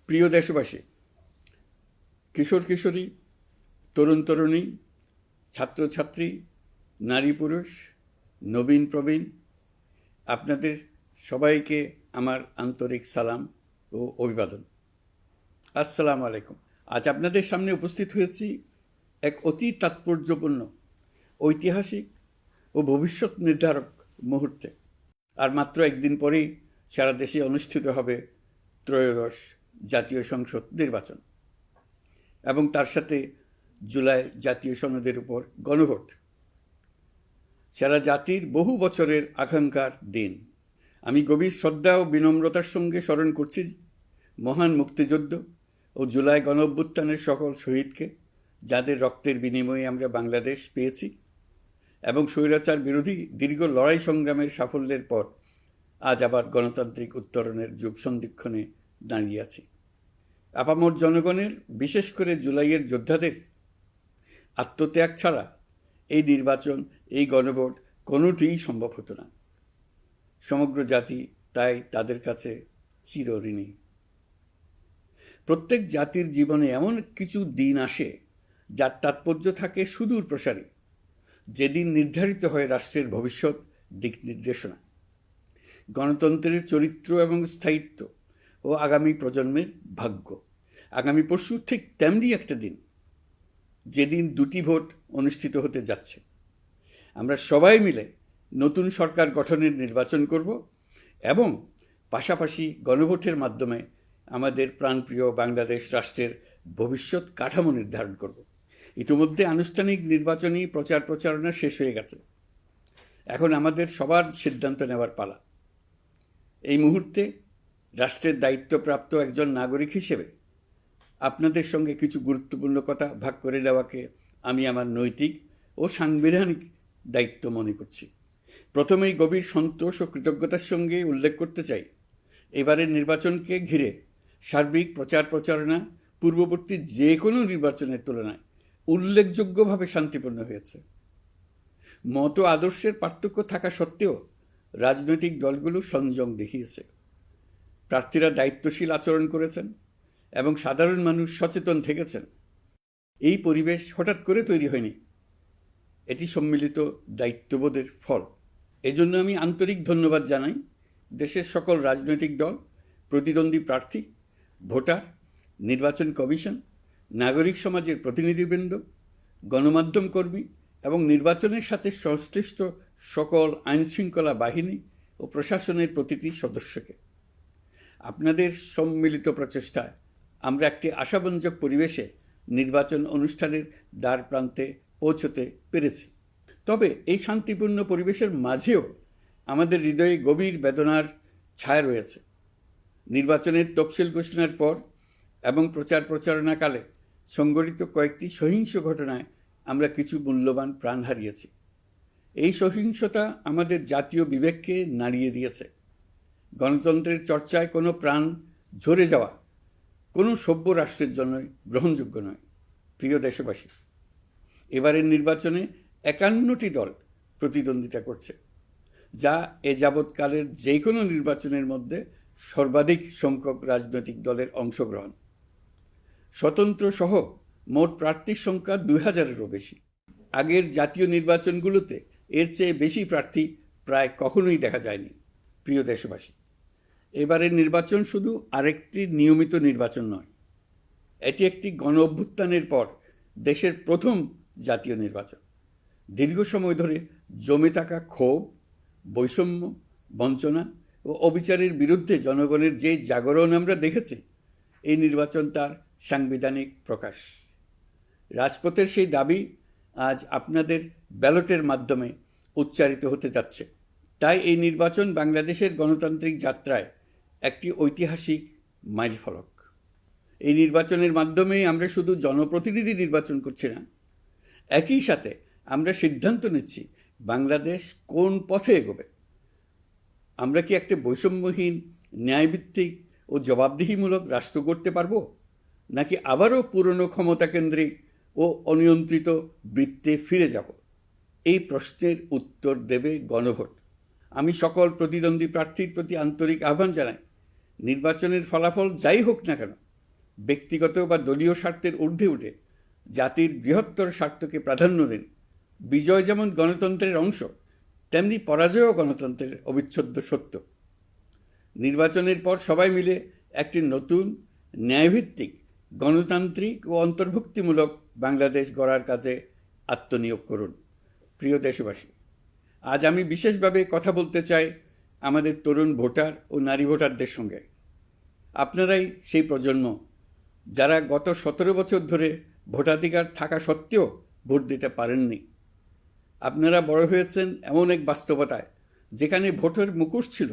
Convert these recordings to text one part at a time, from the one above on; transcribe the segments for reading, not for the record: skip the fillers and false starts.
প্রিয় দেশবাসী, কিশোর কিশোরী, তরুণ তরুণী, ছাত্রছাত্রী, নারী পুরুষ, নবীন প্রবীণ, আপনাদের সবাইকে আমার আন্তরিক সালাম ও অভিবাদন। আসসালামু আলাইকুম। আজ আপনাদের সামনে উপস্থিত হয়েছি এক অতি তাৎপর্যপূর্ণ, ঐতিহাসিক ও ভবিষ্যৎ নির্ধারক মুহূর্তে। আর মাত্র একদিন পরেই সারা দেশে অনুষ্ঠিত হবে ত্রয়োদশ জাতীয় সংসদ নির্বাচন এবং তার সাথে জুলাই জাতীয় সনদের উপর গণভোট। সারা জাতির বহু বছরের আকাঙ্ক্ষার দিন। আমি গভীর শ্রদ্ধা ও বিনম্রতার সঙ্গে স্মরণ করছি মহান মুক্তিযুদ্ধ ও জুলাই গণঅভ্যুত্থানের সকল শহীদকে, যাদের রক্তের বিনিময়ে আমরা বাংলাদেশ পেয়েছি এবং স্বৈরাচার বিরোধী দীর্ঘ লড়াই সংগ্রামের সাফল্যের পর আজ আবার গণতান্ত্রিক উত্তরণের যুগ সন্ধিক্ষণে দাঁড়িয়ে আছি। আপামর জনগণের, বিশেষ করে জুলাইয়ের যোদ্ধাদের আত্মত্যাগ ছাড়া এই নির্বাচন, এই গণভোট কোনোটিই সম্ভব হতো না। সমগ্র জাতি তাই তাদের কাছে চিরঋণী। প্রত্যেক জাতির জীবনে এমন কিছু দিন আসে যার তাৎপর্য থাকে সুদূর প্রসারী, যেদিন নির্ধারিত হয় রাষ্ট্রের ভবিষ্যৎ দিক নির্দেশনা, গণতন্ত্রের চরিত্র এবং স্থায়িত্ব ও আগামী প্রজন্মের ভাগ্য। আগামী পরশু ঠিক তেমনি একটা দিন, যেদিন দুটি ভোট অনুষ্ঠিত হতে যাচ্ছে। আমরা সবাই মিলে নতুন সরকার গঠনের নির্বাচন করব এবং পাশাপাশি গণভোটের মাধ্যমে আমাদের প্রাণপ্রিয় বাংলাদেশ রাষ্ট্রের ভবিষ্যৎ কাঠামো নির্ধারণ করব। ইতিমধ্যে আনুষ্ঠানিক নির্বাচনী প্রচার প্রচারণা শেষ হয়ে গেছে। এখন আমাদের সবার সিদ্ধান্ত নেওয়ার পালা। এই মুহূর্তে রাষ্ট্রের দায়িত্বপ্রাপ্ত একজন নাগরিক হিসেবে আপনাদের সঙ্গে কিছু গুরুত্বপূর্ণ কথা ভাগ করে নেওয়াকে আমি আমার নৈতিক ও সাংবিধানিক দায়িত্ব মনে করছি। প্রথমেই গভীর সন্তোষ ও কৃতজ্ঞতার সঙ্গে উল্লেখ করতে চাই, এবারের নির্বাচনকে ঘিরে সার্বিক প্রচার প্রচারণা পূর্ববর্তী যে কোনো নির্বাচনের তুলনায় উল্লেখযোগ্যভাবে শান্তিপূর্ণ হয়েছে। মত আদর্শের পার্থক্য থাকা সত্ত্বেও রাজনৈতিক দলগুলো সংযম দেখিয়েছে। প্রার্থীরা দায়িত্বশীল আচরণ করেছেন এবং সাধারণ মানুষ সচেতন থেকেছেন। এই পরিবেশ হঠাৎ করে তৈরি হয়নি, এটি সম্মিলিত দায়িত্ববোধের ফল। এজন্য আমি আন্তরিক ধন্যবাদ জানাই দেশের সকল রাজনৈতিক দল, প্রতিদ্বন্দ্বী প্রার্থী, ভোটার, নির্বাচন কমিশন, নাগরিক সমাজের প্রতিনিধিবৃন্দ, গণমাধ্যম কর্মী এবং নির্বাচনের সাথে সংশ্লিষ্ট সকল আইনশৃঙ্খলা বাহিনী ও প্রশাসনের প্রতিটি সদস্যকে। আপনাদের সম্মিলিত প্রচেষ্টায় আমরা একটি আশাব্যঞ্জক পরিবেশে নির্বাচন অনুষ্ঠানের দ্বার প্রান্তে পৌঁছতে পেরেছি। তবে এই শান্তিপূর্ণ পরিবেশের মাঝেও আমাদের হৃদয়ে গভীর বেদনার ছায়া রয়েছে। নির্বাচনের তফসিল ঘোষণার পর এবং প্রচার প্রচারণাকালে সংঘটিত কয়েকটি সহিংস ঘটনায় আমরা কিছু মূল্যবান প্রাণ হারিয়েছি। এই সহিংসতা আমাদের জাতীয় বিবেককে নাড়িয়ে দিয়েছে। গণতন্ত্রের চর্চায় কোনো প্রাণ ঝরে যাওয়া কোনো সভ্য রাষ্ট্রের জন্যই গ্রহণযোগ্য নয়। প্রিয় দেশবাসী, এবারের নির্বাচনে 51টি দল প্রতিদ্বন্দ্বিতা করছে, যা এ যাবৎকালের যে কোনো নির্বাচনের মধ্যে সর্বাধিক সংখ্যক রাজনৈতিক দলের অংশগ্রহণ। স্বতন্ত্র সহ মোট প্রার্থীর সংখ্যা 2000-এরও বেশি। আগের জাতীয় নির্বাচনগুলোতে এর চেয়ে বেশি প্রার্থী প্রায় কখনোই দেখা যায়নি। প্রিয় দেশবাসী, এবারের নির্বাচন শুধু আরেকটি নিয়মিত নির্বাচন নয়, এটি একটি গণ অভ্যুত্থানের পর দেশের প্রথম জাতীয় নির্বাচন। দীর্ঘ সময় ধরে জমে থাকা ক্ষোভ, বৈষম্য, বঞ্চনা ও অবিচারের বিরুদ্ধে জনগণের যে জাগরণ আমরা দেখেছি, এই নির্বাচন তার সাংবিধানিক প্রকাশ। রাজপথের সেই দাবি আজ আপনাদের ব্যালটের মাধ্যমে উচ্চারিত হতে যাচ্ছে। তাই এই নির্বাচন বাংলাদেশের গণতান্ত্রিক যাত্রায় একটি ঐতিহাসিক মাইলফলক। এই নির্বাচনের মাধ্যমে আমরা শুধু জনপ্রতিনিধি নির্বাচন করছি না, একই সাথে আমরা সিদ্ধান্ত নিচ্ছি বাংলাদেশ কোন পথে এগোবে। আমরা কি একটা বৈষম্যহীন, ন্যায়ভিত্তিক ও জবাবদিহিমূলক রাষ্ট্র গড়তে পারব, নাকি আবারও পুরনো ক্ষমতাকেন্দ্রিক ও অনিয়ন্ত্রিত বৃত্তে ফিরে যাব? এই প্রশ্নের উত্তর দেবে গণভোট। আমি সকল প্রতিদ্বন্দ্বী প্রার্থীর প্রতি আন্তরিক আহ্বান জানাই, নির্বাচনের ফলাফল যাই হোক না কেন, ব্যক্তিগত বা দলীয় স্বার্থের ঊর্ধ্বে উঠে জাতির বৃহত্তর স্বার্থকে প্রাধান্য দিন। বিজয় যেমন গণতন্ত্রের অংশ, তেমনি পরাজয়ও গণতন্ত্রের অবিচ্ছেদ্য সত্য। নির্বাচনের পর সবাই মিলে একটি নতুন ন্যায়ভিত্তিক গণতান্ত্রিক ও অন্তর্ভুক্তিমূলক বাংলাদেশ গড়ার কাজে আত্মনিয়োগ করুন। প্রিয় দেশবাসী, আজ আমি বিশেষভাবে কথা বলতে চাই আমাদের তরুণ ভোটার ও নারী ভোটারদের সঙ্গে। আপনারাই সেই প্রজন্ম যারা গত 17 বছর ধরে ভোটাধিকার থাকা সত্ত্বেও ভোট দিতে পারেননি। আপনারা বড় হয়েছেন এমন এক বাস্তবতায় যেখানে ভোটের মুখোশ ছিল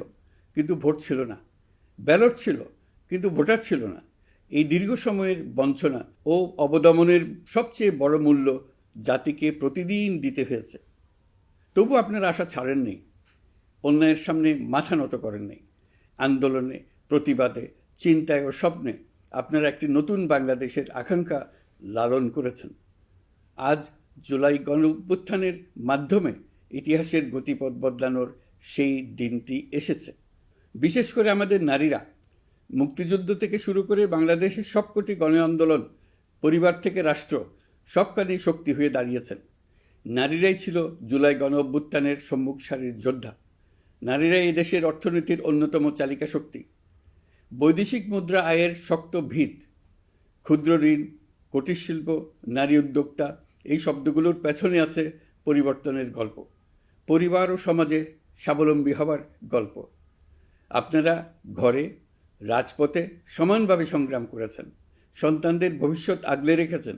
কিন্তু ভোট ছিল না, ব্যালট ছিল কিন্তু ভোটার ছিল না। এই দীর্ঘ সময়ের বঞ্চনা ও অবদমনের সবচেয়ে বড় মূল্য জাতিকে প্রতিদিন দিতে হয়েছে। তবু আপনারা আশা ছাড়েননি, অন্যায়ের সামনে মাথা নত করেননি। আন্দোলনে, প্রতিবাদে, চিন্তায় ও স্বপ্নে আপনারা একটি নতুন বাংলাদেশের আকাঙ্ক্ষা লালন করেছেন। আজ জুলাই গণঅভ্যুত্থানের মাধ্যমে ইতিহাসের গতিপথ বদলানোর সেই দিনটি এসেছে। বিশেষ করে আমাদের নারীরা মুক্তিযুদ্ধ থেকে শুরু করে বাংলাদেশের সবকটি গণ আন্দোলন, পরিবার থেকে রাষ্ট্র, সবখানেই শক্তি হয়ে দাঁড়িয়েছেন। নারীরাই ছিল জুলাই গণঅভ্যুত্থানের সম্মুখ সারির যোদ্ধা। নারীরাই এই দেশের অর্থনীতির অন্যতম চালিকা শক্তি। বৈদেশিক মুদ্রা আয়ের শক্ত ভিত, ক্ষুদ্র ঋণ, কুটির শিল্প, নারী উদ্যোক্তা, এই শব্দগুলোর পেছনে আছে পরিবর্তনের গল্প, পরিবার ও সমাজে স্বাবলম্বী হবার গল্প। আপনারা ঘরে, রাজপথে সমানভাবে সংগ্রাম করেছেন, সন্তানদের ভবিষ্যৎ আগলে রেখেছেন,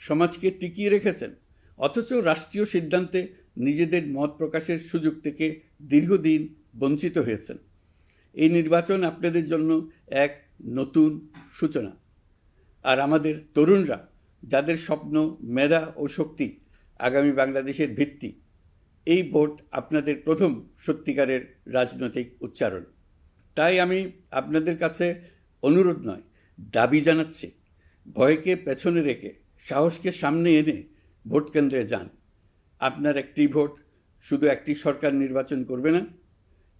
সমাজকে টিকিয়ে রেখেছেন, অথচ রাষ্ট্রীয় সিদ্ধান্তে নিজেদের মত প্রকাশের সুযোগ থেকে দীর্ঘদিন বঞ্চিত হয়েছেন। এই নির্বাচন আপনাদের জন্য এক নতুন সূচনা। আর আমাদের তরুণরা, যাদের স্বপ্ন, মেধা ও শক্তি আগামী বাংলাদেশের ভিত্তি, এই ভোট আপনাদের প্রথম সত্যিকারের রাজনৈতিক উচ্চারণ। তাই আমি আপনাদের কাছে অনুরোধ নয়, দাবি জানাচ্ছি, ভয়কে পেছনে রেখে সাহসকে সামনে এনে ভোট কেন্দ্রে যান। আপনার একটি ভোট শুধু একটি সরকার নির্বাচন করবে না,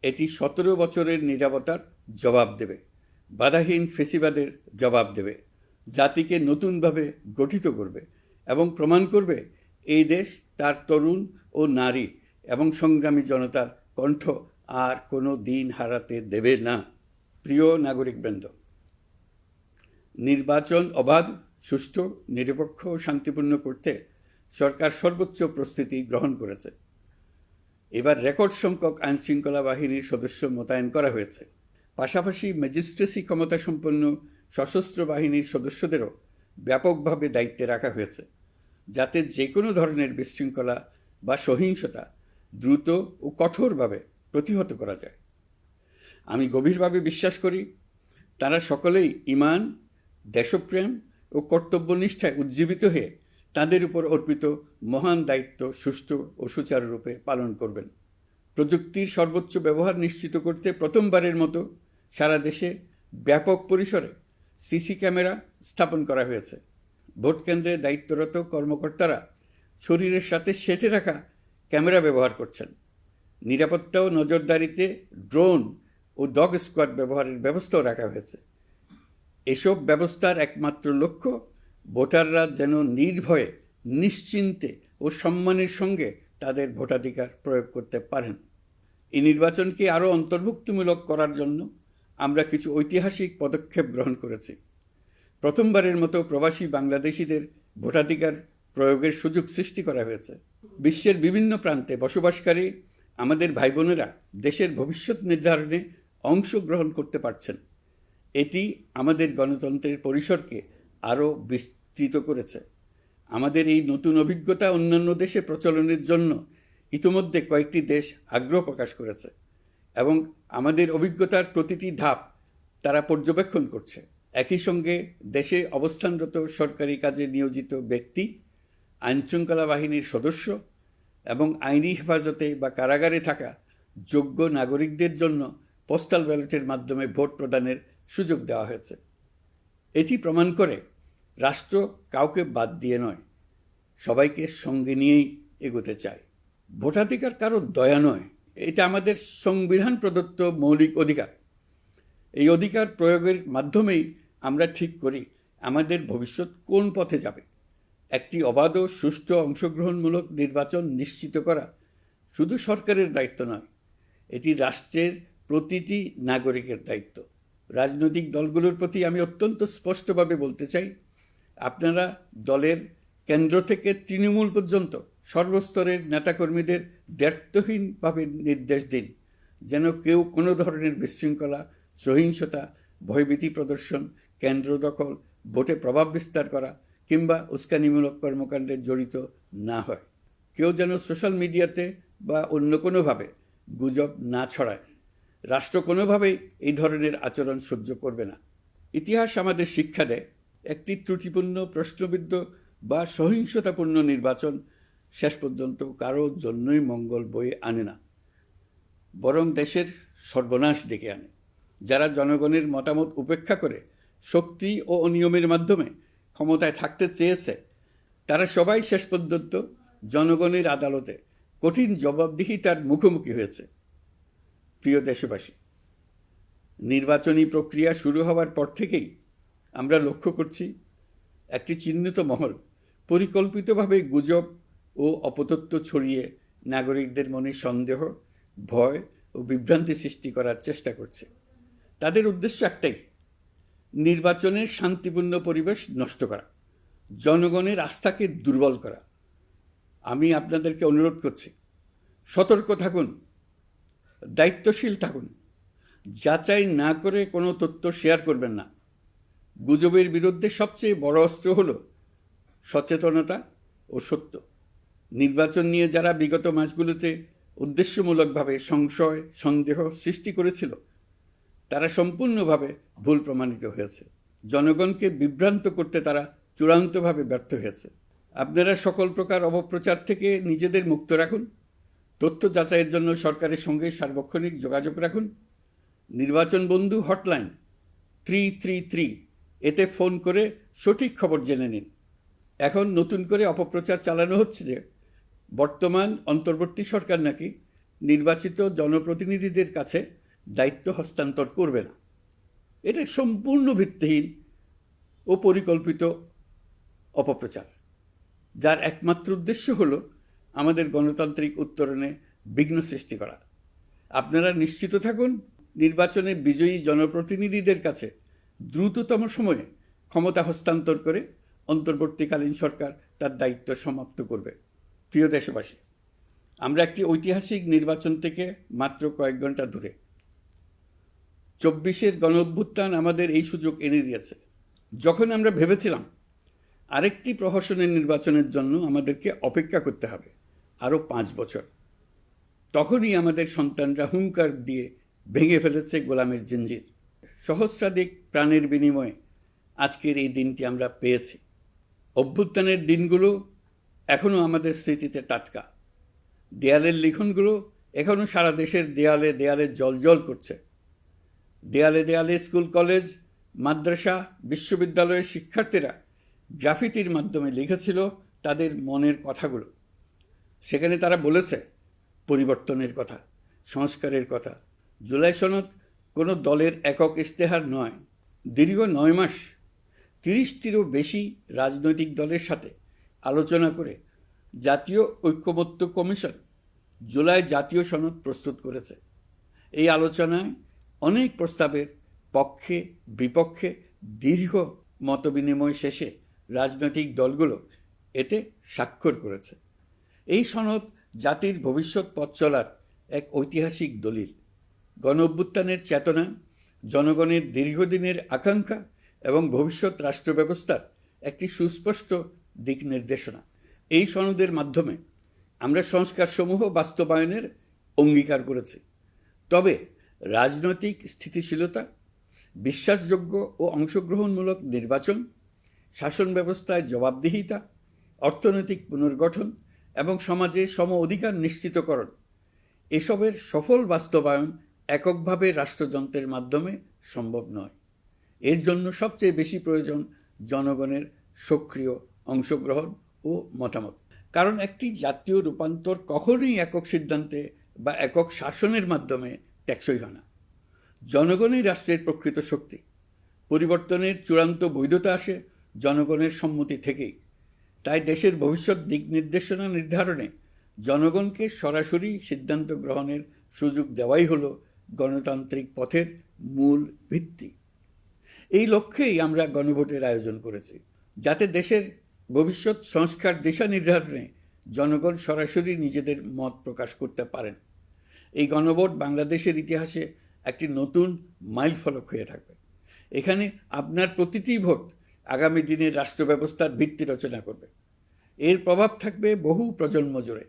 এটি 17 বছরের নীরবতার জবাব দেবে, বাধাহীন ফেসিবাদের জবাব দেবে, জাতিকে নতুনভাবে গঠিত করবে এবং প্রমাণ করবে এই দেশ তার তরুণ ও নারী এবং সংগ্রামী জনতার কণ্ঠ আর কোনো দিন হারাতে দেবে না। প্রিয় নাগরিকবৃন্দ, নির্বাচন অবাধ, সুষ্ঠু, নিরপেক্ষ ও শান্তিপূর্ণ করতে সরকার সর্বোচ্চ প্রস্তুতি গ্রহণ করেছে। এবার রেকর্ড সংখ্যক আইনশৃঙ্খলা বাহিনীর সদস্য মোতায়েন করা হয়েছে। পাশাপাশি ম্যাজিস্ট্রেসি ক্ষমতাসম্পন্ন সশস্ত্র বাহিনীর সদস্যদেরও ব্যাপকভাবে দায়িত্বে রাখা হয়েছে, যাতে যে কোনো ধরনের বিশৃঙ্খলা বা সহিংসতা দ্রুত ও কঠোরভাবে প্রতিহত করা যায়। আমি গভীরভাবে বিশ্বাস করি তারা সকলেই ঈমান, দেশপ্রেম ও কর্তব্যনিষ্ঠায় উজ্জীবিত হয়ে তাদের উপর অর্পিত মহান দায়িত্ব সুষ্ঠু ও সুচারুরূপে পালন করবেন। প্রযুক্তির সর্বোচ্চ ব্যবহার নিশ্চিত করতে প্রথমবারের মতো সারা দেশে ব্যাপক পরিসরে সিসি ক্যামেরা স্থাপন করা হয়েছে। ভোট কেন্দ্রে দায়িত্বরত কর্মকর্তারা শরীরের সাথে সেটে রাখা ক্যামেরা ব্যবহার করছেন। নিরাপত্তা ও নজরদারিতে ড্রোন ও ডগ স্কোয়াড ব্যবহারের ব্যবস্থাও রাখা হয়েছে। এসব ব্যবস্থার একমাত্র লক্ষ্য ভোটাররা যেন নির্ভয়ে, নিশ্চিন্তে ও সম্মানের সঙ্গে তাদের ভোটাধিকার প্রয়োগ করতে পারেন। এই নির্বাচনকে আরও অন্তর্ভুক্তিমূলক করার জন্য আমরা কিছু ঐতিহাসিক পদক্ষেপ গ্রহণ করেছি। প্রথমবারের মতো প্রবাসী বাংলাদেশিদের ভোটাধিকার প্রয়োগের সুযোগ সৃষ্টি করা হয়েছে। বিশ্বের বিভিন্ন প্রান্তে বসবাসকারী আমাদের ভাই বোনেরা দেশের ভবিষ্যৎ নির্ধারণে অংশগ্রহণ করতে পারছেন। এটি আমাদের গণতন্ত্রের পরিসরকে আরও বিস্তৃত করেছে। আমাদের এই নতুন অভিজ্ঞতা অন্যান্য দেশে প্রচলনের জন্য ইতিমধ্যে কয়েকটি দেশ আগ্রহ প্রকাশ করেছে এবং আমাদের অভিজ্ঞতার প্রতিটি ধাপ তারা পর্যবেক্ষণ করছে। একই সঙ্গে দেশে অবস্থানরত সরকারি কাজে নিয়োজিত ব্যক্তি, আইনশৃঙ্খলা বাহিনীর সদস্য এবং আইনি হেফাজতে বা কারাগারে থাকা যোগ্য নাগরিকদের জন্য পোস্টাল ব্যালটের মাধ্যমে ভোট প্রদানের সুযোগ দেওয়া হয়েছে। এটি প্রমাণ করে রাষ্ট্র কাউকে বাদ দিয়ে নয়, সবাইকে সঙ্গে নিয়েই এগোতে চায়। ভোটাধিকার কারো দয়া নয়, এটা আমাদের সংবিধান প্রদত্ত মৌলিক অধিকার। এই অধিকার প্রয়োগের মাধ্যমেই আমরা ঠিক করি আমাদের ভবিষ্যৎ কোন পথে যাবে। একটি অবাধ ও সুষ্ঠু অংশগ্রহণমূলক নির্বাচন নিশ্চিত করা শুধু সরকারের দায়িত্ব নয়, এটি রাষ্ট্রের প্রতিটি নাগরিকের দায়িত্ব। রাজনৈতিক দলগুলোর প্রতি আমি অত্যন্ত স্পষ্টভাবে বলতে চাই, আপনারা দলের কেন্দ্র থেকে তৃণমূল পর্যন্ত সর্বস্তরের নেতাকর্মীদের দ্ব্যর্থহীনভাবে নির্দেশ দিন যেন কেউ কোনো ধরনের বিশৃঙ্খলা, সহিংসতা, ভয়ভীতি প্রদর্শন, কেন্দ্র দখল, ভোটে প্রভাব বিস্তার করা কিংবা উস্কানিমূলক কর্মকাণ্ডে জড়িত না হয়। কেউ যেন সোশ্যাল মিডিয়াতে বা অন্য কোনোভাবে গুজব না ছড়ায়। রাষ্ট্র কোনোভাবেই এই ধরনের আচরণ সহ্য করবে না। ইতিহাস আমাদের শিক্ষা দেয়, একটি ত্রুটিপূর্ণ, প্রশ্নবিদ্ধ বা সহিংসতাপূর্ণ নির্বাচন শেষ পর্যন্ত কারো জন্যই মঙ্গল বয়ে আনে না, বরং দেশের সর্বনাশ ডেকে আনে। যারা জনগণের মতামত উপেক্ষা করে শক্তি ও অনিয়মের মাধ্যমে ক্ষমতায় থাকতে চেয়েছে, তারা সবাই শেষ পর্যন্ত জনগণের আদালতে কঠিন জবাবদিহিতার মুখোমুখি হয়েছে। প্রিয় দেশবাসী, নির্বাচনী প্রক্রিয়া শুরু হওয়ার পর থেকেই আমরা লক্ষ্য করছি একটি চিহ্নিত মহল পরিকল্পিতভাবে গুজব ও অপতথ্য ছড়িয়ে নাগরিকদের মনে সন্দেহ, ভয় ও বিভ্রান্তি সৃষ্টি করার চেষ্টা করছে। তাদের উদ্দেশ্য একটাই, নির্বাচনের শান্তিপূর্ণ পরিবেশ নষ্ট করা, জনগণের আস্থাকে দুর্বল করা। আমি আপনাদেরকে অনুরোধ করছি, সতর্ক থাকুন, দায়িত্বশীল থাকুন, যাচাই না করে কোনো তথ্য শেয়ার করবেন না। গুজবের বিরুদ্ধে সবচেয়ে বড় অস্ত্র হল সচেতনতা ও সত্য। নির্বাচন নিয়ে যারা বিগত মাসগুলোতে উদ্দেশ্যমূলকভাবে সংশয়, সন্দেহ সৃষ্টি করেছিল, তারা সম্পূর্ণভাবে ভুল প্রমাণিত হয়েছে। জনগণকে বিভ্রান্ত করতে তারা চূড়ান্তভাবে ব্যর্থ হয়েছে। আপনারা সকল প্রকার অপপ্রচার থেকে নিজেদের মুক্ত রাখুন। তথ্য যাচাইয়ের জন্য সরকারের সঙ্গে সার্বক্ষণিক যোগাযোগ রাখুন। নির্বাচন বন্ধু হটলাইন 333 এতে ফোন করে সঠিক খবর জেনে নিন। এখন নতুন করে অপপ্রচার চালানো হচ্ছে যে বর্তমান অন্তর্বর্তী সরকার নাকি নির্বাচিত জনপ্রতিনিধিদের কাছে দায়িত্ব হস্তান্তর করবে না। এটা সম্পূর্ণ ভিত্তিহীন ও পরিকল্পিত অপপ্রচার, যার একমাত্র উদ্দেশ্য হলো আমাদের গণতান্ত্রিক উত্তরণে বিঘ্ন সৃষ্টি করা। আপনারা নিশ্চিত থাকুন, নির্বাচনে বিজয়ী জনপ্রতিনিধিদের কাছে দ্রুততম সময়ে ক্ষমতা হস্তান্তর করে অন্তর্বর্তীকালীন সরকার তার দায়িত্ব সমাপ্ত করবে। প্রিয় দেশবাসী, আমরা একটি ঐতিহাসিক নির্বাচন থেকে মাত্র কয়েক ঘন্টা দূরে। 24-এর গণঅভ্যুত্থান আমাদের এই সুযোগ এনে দিয়েছে। যখন আমরা ভেবেছিলাম আরেকটি প্রহসনের নির্বাচনের জন্য আমাদেরকে অপেক্ষা করতে হবে আরও 5 বছর, তখনই আমাদের সন্তানরা হুঙ্কার দিয়ে ভেঙে ফেলেছে গোলামের জিঞ্জির। সহস্রাধিক প্রাণের বিনিময়ে আজকের এই দিনটি আমরা পেয়েছি। অভ্যুত্থানের দিনগুলো এখনও আমাদের স্মৃতিতে টাটকা। দেয়ালের লিখনগুলো এখনও সারা দেশের দেয়ালে দেয়ালে জ্বলজ্বল করছে। দেয়ালে দেয়ালে স্কুল, কলেজ, মাদ্রাসা, বিশ্ববিদ্যালয়ের শিক্ষার্থীরা গ্রাফিতির মাধ্যমে লিখেছিল তাদের মনের কথাগুলো। সেখানে তারা বলেছে পরিবর্তনের কথা, সংস্কারের কথা। জুলাই সনদ কোনো দলের একক ইশতেহার নয়। দীর্ঘ 9 মাস 30টিরও বেশি রাজনৈতিক দলের সাথে আলোচনা করে জাতীয় ঐক্যমত্য কমিশন জুলাই জাতীয় সনদ প্রস্তুত করেছে। এই আলোচনায় অনেক প্রস্তাবের পক্ষে বিপক্ষে দীর্ঘ মতবিনিময় শেষে রাজনৈতিক দলগুলো এতে স্বাক্ষর করেছে। এই সনদ জাতির ভবিষ্যৎ পথ চলার এক ঐতিহাসিক দলিল, গণঅভ্যুত্থানের চেতনা, জনগণের দীর্ঘদিনের আকাঙ্ক্ষা এবং ভবিষ্যৎ রাষ্ট্র ব্যবস্থার একটি সুস্পষ্ট দিক নির্দেশনা। এই সনদের মাধ্যমে আমরা সংস্কারসমূহ বাস্তবায়নের অঙ্গীকার করেছি। তবে রাজনৈতিক স্থিতিশীলতা, বিশ্বাসযোগ্য ও অংশগ্রহণমূলক নির্বাচন, শাসন ব্যবস্থায় জবাবদিহিতা, অর্থনৈতিক পুনর্গঠন এবং সমাজে সম অধিকার নিশ্চিতকরণ, এসবের সফল বাস্তবায়ন এককভাবে রাষ্ট্রযন্ত্রের মাধ্যমে সম্ভব নয়। এর জন্য সবচেয়ে বেশি প্রয়োজন জনগণের সক্রিয় অংশগ্রহণ ও মতামত। কারণ একটি জাতীয় রূপান্তর কখনোই একক সিদ্ধান্তে বা একক শাসনের মাধ্যমে টেকসই হয় না। জনগণই রাষ্ট্রের প্রকৃত শক্তি। পরিবর্তনের চূড়ান্ত বৈধতা আসে জনগণের সম্মতি থেকেই। তাই দেশের ভবিষ্যৎ দিক নির্দেশনা নির্ধারণে জনগণকে সরাসরি সিদ্ধান্ত গ্রহণের সুযোগ দেওয়াই হলো গণতান্ত্রিক পথের মূল ভিত্তি। এই লক্ষ্যেই আমরা গণভোটের আয়োজন করেছি, যাতে দেশের ভবিষ্যৎ সংস্কার দিশা নির্ধারণে জনগণ সরাসরি নিজেদের মত প্রকাশ করতে পারেন। এই গণভোট বাংলাদেশের ইতিহাসে একটি নতুন মাইলফলক হয়ে থাকবে। এখানে আপনার প্রতিটি ভোট আগামী দিনের রাষ্ট্র ব্যবস্থার ভিত্তি রচনা করবে। এর প্রভাব থাকবে বহু প্রজন্ম জুড়ে।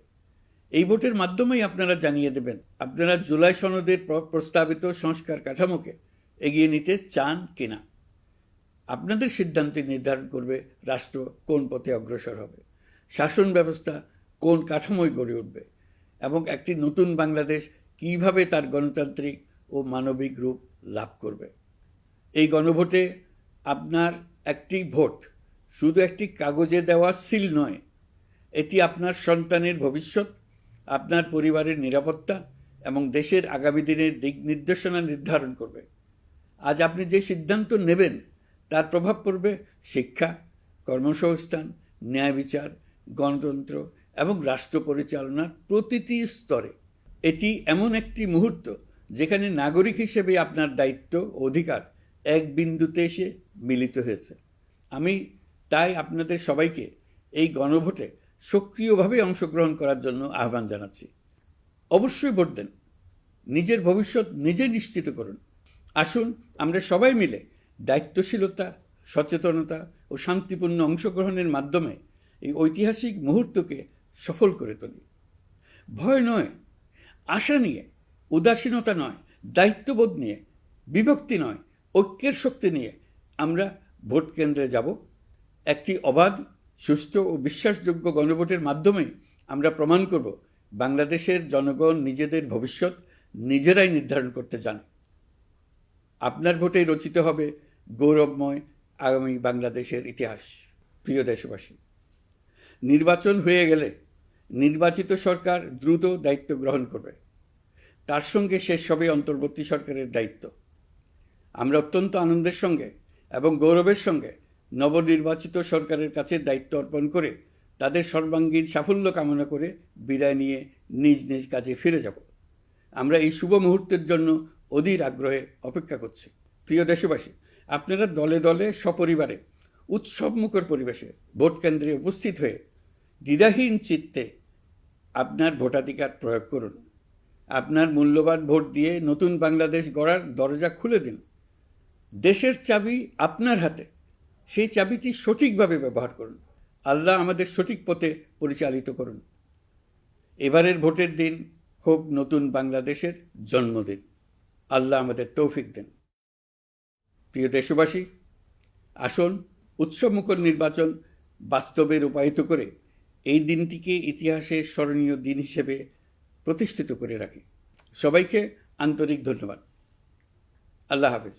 এই ভোটের মাধ্যমেই আপনারা জানিয়ে দেবেন আপনারা জুলাই সনদের প্রস্তাবিত সংস্কার কাঠামোকে এগিয়ে নিতে চান কিনা। আপনাদের সিদ্ধান্তে নির্ধারণ করবে রাষ্ট্র কোন পথে অগ্রসর হবে, শাসন ব্যবস্থা কোন কাঠামোয় গড়ে উঠবে এবং একটি নতুন বাংলাদেশ কিভাবে তার গণতান্ত্রিক ও মানবিক রূপ লাভ করবে। এই গণভোটে আপনার একটি ভোট শুধু একটি কাগজে দেওয়া সিল নয়, এটি আপনার সন্তানের ভবিষ্যৎ, আপনার পরিবারের নিরাপত্তা এবং দেশের আগামী দিনের দিক নির্দেশনা নির্ধারণ করবে। আজ আপনি যে সিদ্ধান্ত নেবেন তার প্রভাব পড়বে শিক্ষা, কর্মসংস্থান, ন্যায় বিচার, গণতন্ত্র এবং রাষ্ট্র পরিচালনার প্রতিটি স্তরে। এটি এমন একটি মুহূর্ত যেখানে নাগরিক হিসেবে আপনার দায়িত্ব ও অধিকার এক বিন্দুতে এসে মিলিত হয়েছে। আমি তাই আপনাদের সবাইকে এই গণভোটে সক্রিয়ভাবে অংশগ্রহণ করার জন্য আহ্বান জানাচ্ছি। অবশ্যই ভোট দেন, নিজের ভবিষ্যৎ নিজে নিশ্চিত করুন। আসুন আমরা সবাই মিলে দায়িত্বশীলতা, সচেতনতা ও শান্তিপূর্ণ অংশগ্রহণের মাধ্যমে এই ঐতিহাসিক মুহূর্তকে সফল করে তুলি। ভয় নয়, আশা নিয়ে, উদাসীনতা নয়, দায়িত্ববোধ নিয়ে, বিভক্তি নয়, ঐক্যের শক্তি নিয়ে আমরা ভোট কেন্দ্রে যাব। একটি অবাধ, সুষ্ঠু ও বিশ্বাসযোগ্য গণভোটের মাধ্যমে আমরা প্রমাণ করব বাংলাদেশের জনগণ নিজেদের ভবিষ্যৎ নিজেরাই নির্ধারণ করতে জানে। আপনার ভোটেই রচিত হবে গৌরবময় আগামী বাংলাদেশের ইতিহাস। প্রিয় দেশবাসী, নির্বাচন হয়ে গেলে নির্বাচিত সরকার দ্রুত দায়িত্ব গ্রহণ করবে। তার সঙ্গে শেষ হবে অন্তর্বর্তী সরকারের দায়িত্ব। আমরা অত্যন্ত আনন্দের সঙ্গে এবং গৌরবের সঙ্গে নবনির্বাচিত সরকারের কাছে দায়িত্ব অর্পণ করে তাদের সর্বাঙ্গীন সাফল্য কামনা করে বিদায় নিয়ে নিজ নিজ কাজে ফিরে যাব। আমরা এই শুভ মুহূর্তের জন্য অধীর আগ্রহে অপেক্ষা করছি। প্রিয় দেশবাসী, আপনারা দলে দলে সপরিবারে উৎসবমুখর পরিবেশে ভোট কেন্দ্রে উপস্থিত হয়ে দ্বিধাহীন চিত্তে আপনার ভোটাধিকার প্রয়োগ করুন। আপনার মূল্যবান ভোট দিয়ে নতুন বাংলাদেশ গড়ার দরজা খুলে দিন। দেশের চাবি আপনার হাতে, সেই চাবিটি সঠিকভাবে ব্যবহার করুন। আল্লাহ আমাদের সঠিক পথে পরিচালিত করুন। এবারের ভোটের দিন হোক নতুন বাংলাদেশের জন্মদিন। আল্লাহ আমাদের তৌফিক দেন। প্রিয় দেশবাসী, আসুন উৎসবমুখর নির্বাচন বাস্তবে রূপায়িত করে এই দিনটিকে ইতিহাসের স্মরণীয় দিন হিসেবে প্রতিষ্ঠিত করে রাখি। সবাইকে আন্তরিক ধন্যবাদ। আল্লাহ হাফেজ।